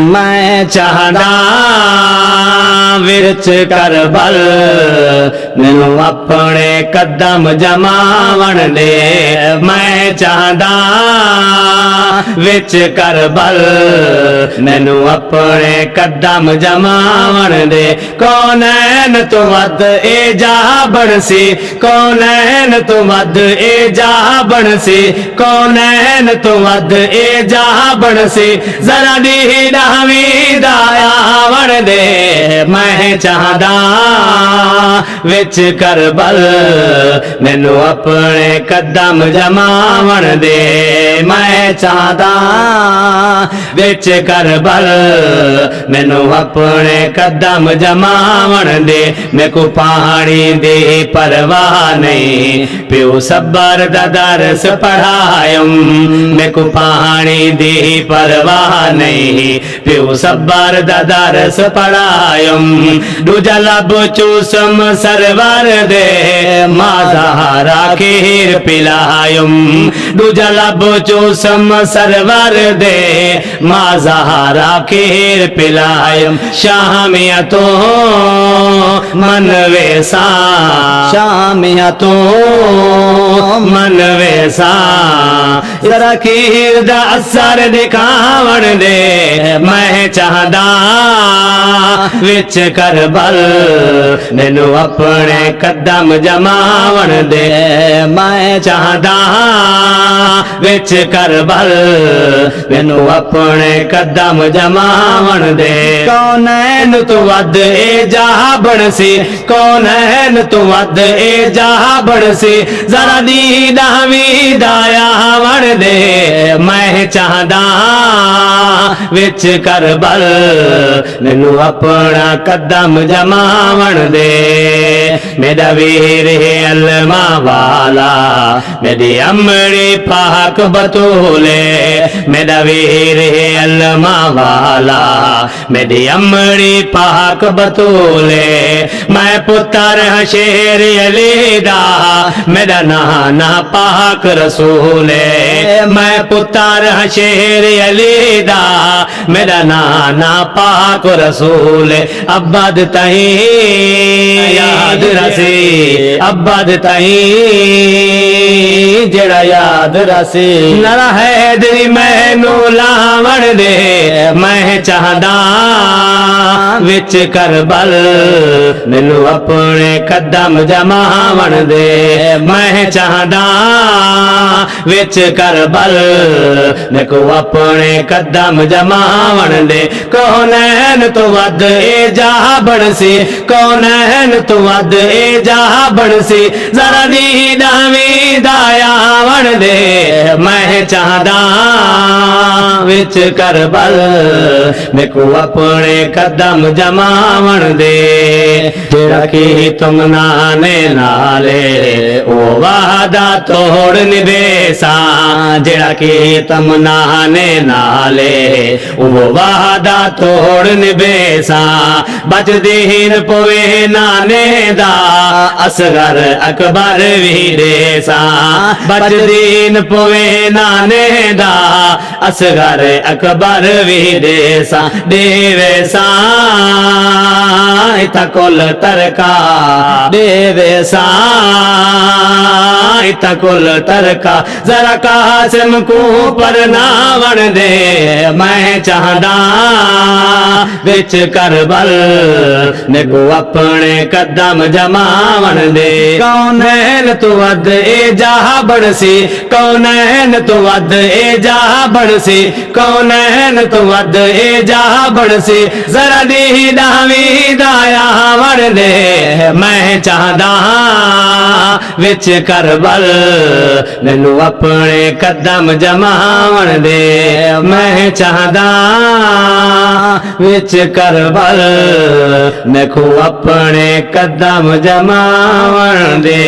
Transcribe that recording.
मैं चाहदा विच करबल मैनू अपने कदम जमावन दे। मैं चाहदा विच करबल मैनू अपने कदम जमावन दे। कौनैन तो वध ए जा बनसी, कौनैन तो वध ए जा बनसी, कौनैन तो वध ए जा बनसी। जरा दी डावी दाया वन दे। मैं चाहदा विच करबल मैनू अपने कदम जमावन दे। मैं चाहदा विच करबल मैनू अपने कदम जमावन दे। मैं को पानी दे परवाह नहीं, प्यो सबर दा दरस पढ़ायम। मैं को पानी दे परवाह नहीं, प्यो सबर दा दरस पढ़ायम। दूजा लब चूसम सरवर दे, माज़हारा खीर पिलायम। दूजा लब चूसम सरवर दे, माज़हारा खीर पिलायम। शामिया तो मन वैसा, शामिया तो मन वैसा। जरा खीर दा असर दिखावन दे। मैं चाहदा विच करबल मैनू अपने कदम जमावन दे। मैं चाहदा विच करबल मैनू अपने कदम जमावन दे। कौनैन तो वध ए जा बनसी, कौनैन तो वध ए जा बनसी। जरा दी दावी दाया वन दे। मैं चाहदा विच करबल मैनू अपना कदम जमावन दे। मेरा वीर है अलमा वाला, मेरी अमड़ी पाक बतूले। मेरा वीर है अलमा वाला, मेरी अमड़ी पाक बतूले। मैं पुत्र शेर अली दा, मेरा नाना पाक रसूले। मैं पुत्र शेर अली दा, मेरा नाना पाक रसूल। अब्बद तही याद रसी, अब्बद तही जड़ा याद रसी। नरा हैदरी मैनू लावण दे। मैं चाहदा विच करबल मैनू अपने कदम जमावन दे। मैं चाहदा विच करबल मैनू अपने कदम जमावन दे। कौनैन तो वध ए जा बनसी, कौनैन तो वध ए जा बनसी। जरा दी दावी दाया वन दे। मैं चाहदा विच करबल मैनू अपने कदम जमावन दे। जेड़ा की तुम नाने नाले ओ वादा तोड़ निवेसा। जेड़ा की तुम नाने नाले वो वादा तोड़ निवेसा। बच दीन पवे नाने दा, असगर अकबर भी देसा। बच दीन पवे नाने दा, असगर अकबर भी देसा। देवेसा इता कुल तरका, देवेसा इता कुल तरका। जरा कासिम को पर नावन दे। मैं चाहदा विच करबल मैनू अपने कदम जमावन दे। कौनैन तो वध ए जा बनसी, कौनैन तो वध ए जा बनसी, कौनैन तो वध ए जा बनसी। जरा दी दावी दाया वन दे। मैं चाहदा विच करबल मैनू अपने कदम जमावन दे। मैं चाहदा विच करबल मैनू अपने कदम जमावन दे।